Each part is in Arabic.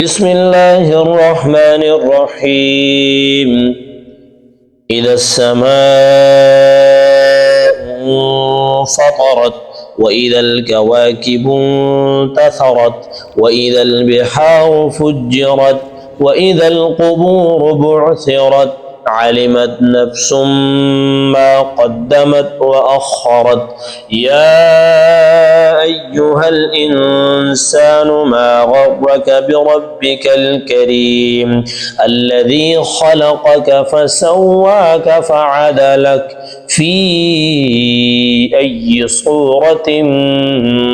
بسم الله الرحمن الرحيم إذا السماء انفطرت وإذا الكواكب انتثرت وإذا البحار فجرت وإذا القبور بعثرت علمت نفس ما قدمت وأخرت يا أيها الإنسان ما غرك بربك الكريم الذي خلقك فسواك فعدلك في أي صورة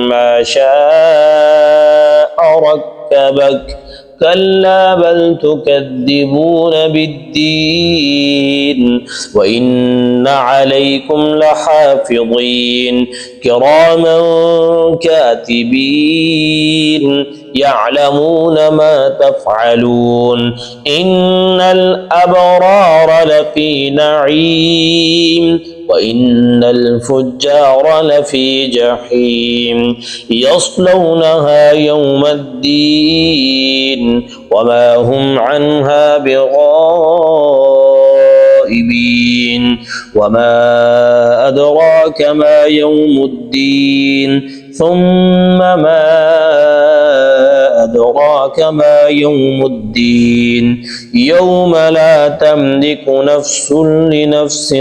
ما شاء ركبك كلا بل تكذبون بالدين وإن عليكم لحافظين كراما كاتبين يعلمون ما تفعلون إن الأبرار لفي نعيم وإن الفجار لفي جحيم يصلونها يوم الدين وما هم عنها بغائبين وما أدراك ما يوم الدين ثم ما أدراك ما يوم الدين يوم لا تملك نفس لنفس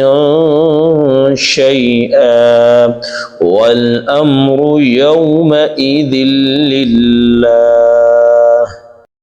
شيئا والأمر يومئذ لله.